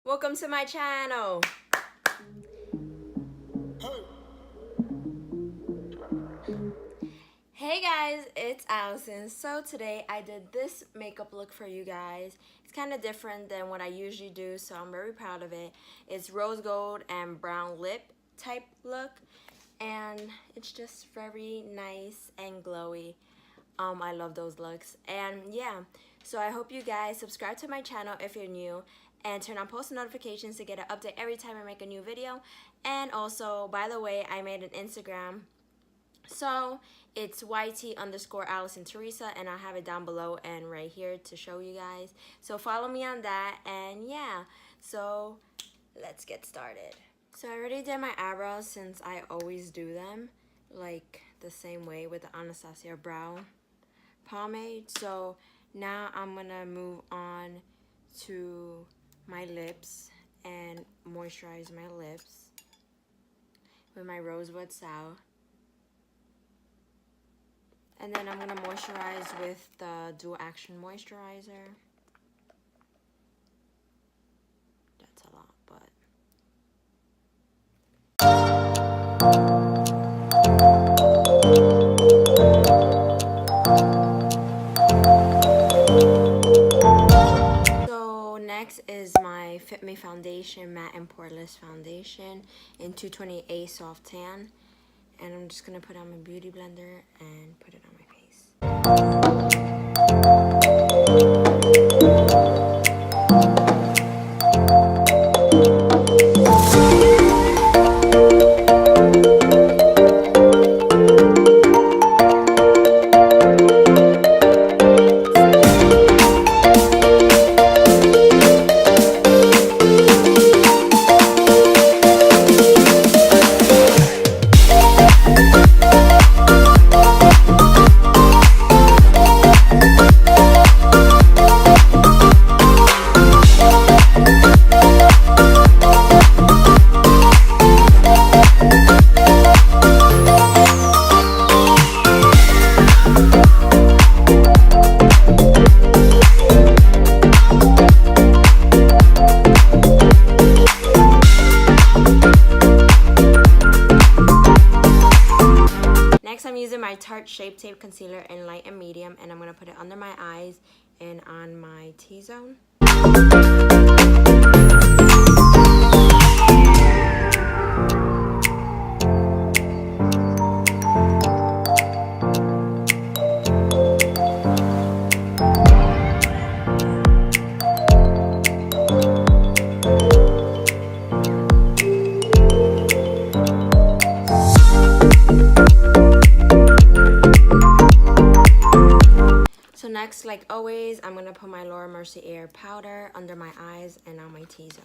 Welcome to my channel. Hey guys, it's Allison. So today I did this makeup look for you guys. It's kind of different than what I usually do, so I'm very proud of it. It's rose gold and brown lip type look, and it's just very nice and glowy. I love those looks. And yeah, so I hope you guys subscribe to my channel if you're new and turn on post notifications to get an update every time I make a new video. And also, by the way, I made an Instagram. So it's YT_Allison Teresa, and I'll have it down below and right here to show you guys. So follow me on that, and yeah, so let's get started. So I already did my eyebrows since I always do them like the same way with the Anastasia brow pomade. So now I'm gonna move on to my lips and moisturize my lips with my Rosewood Sow. And then I'm gonna moisturize with the Dual Action Moisturizer. That's a lot, but next is my Fit Me Foundation Matte and Poreless Foundation in 228 Soft Tan. And I'm just going to put it on my beauty blender and put it on my face. My Tarte Shape Tape Concealer in light and medium, and I'm going to put it under my eyes and on my T-zone. Next, like always, I'm going to put my Laura Mercier powder under my eyes and on my T-zone.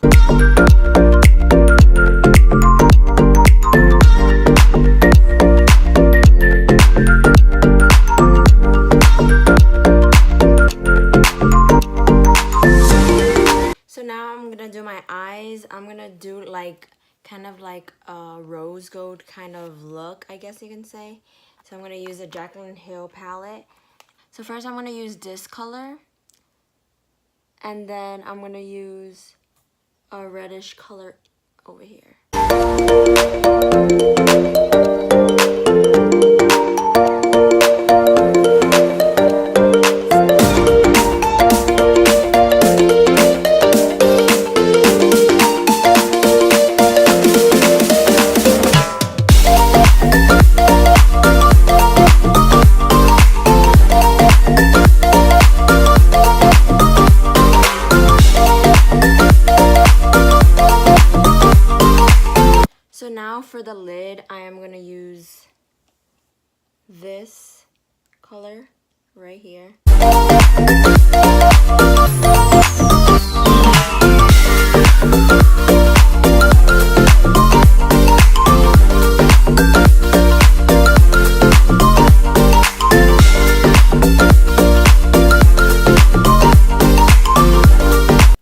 So now I'm going to do my eyes. I'm going to do like kind of like a rose gold kind of look, I guess you can say. So I'm going to use a Jaclyn Hill palette. So first I'm going to use this color, and then I'm going to use a reddish color over here. So now for the lid, I am going to use this color right here.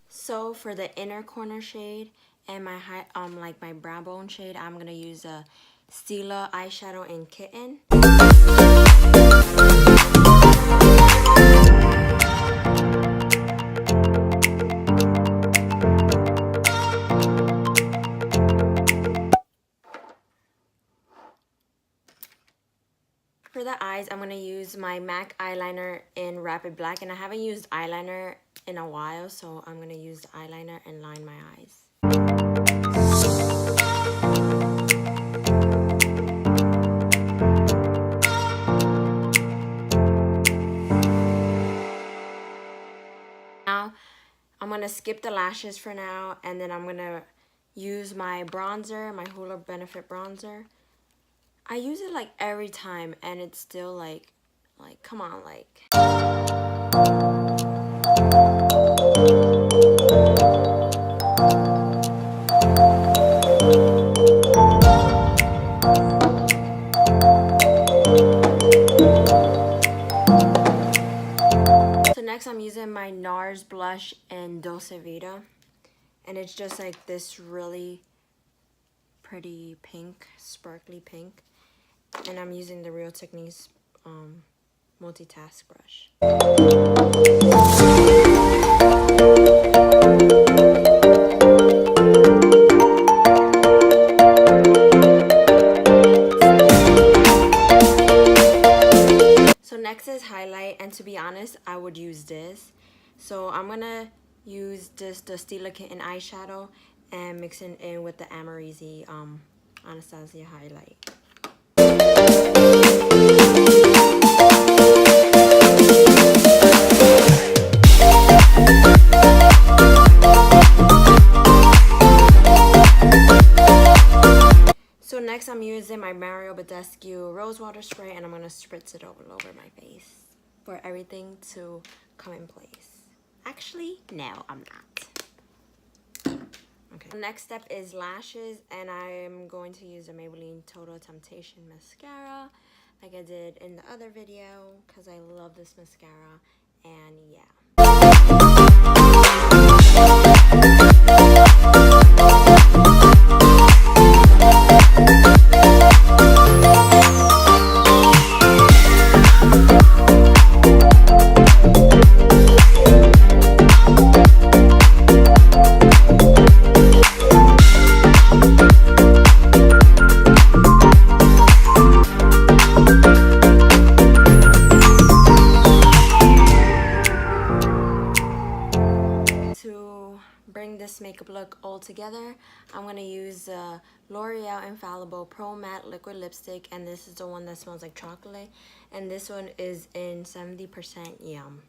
So for the inner corner shade and my like my brow bone shade, I'm gonna use a Stila eyeshadow in Kitten. for the eyes, I'm going to use my MAC eyeliner in Rapid Black. And I haven't used eyeliner in a while, so I'm going to use the eyeliner and line my eyes. Now, I'm going to skip the lashes for now, and then I'm going to use my bronzer, my Hoola Benefit bronzer. I use it like every time, and it's still like come on, like. So next I'm using my NARS blush in Dolce Vita, and it's just like this really pretty pink, sparkly pink. And I'm using the Real Techniques multitask brush. So next is highlight, and to be honest, I would use this. So I'm gonna use this, the Stila Kitten eyeshadow, and mix it in with the Amorisi Anastasia highlight. So next I'm using my Mario Badescu Rose Water Spray, and I'm going to spritz it all over my face for everything to come in place. Actually, no, I'm not. Okay. Next step is lashes, and I'm going to use the Maybelline Total Temptation Mascara like I did in the other video because I love this mascara, and yeah. Bring this makeup look all together, I'm going to use the L'Oreal Infallible Pro Matte Liquid Lipstick, and this is the one that smells like chocolate, and this one is in 70% Yum.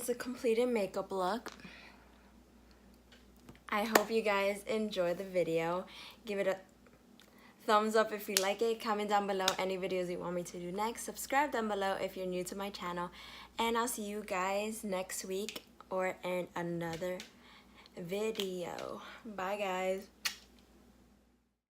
The completed makeup look. I hope you guys enjoyed the video. Give it a thumbs up if you like it. Comment down below any videos you want me to do next. Subscribe down below if you're new to my channel, and I'll see you guys next week or in another video. Bye guys.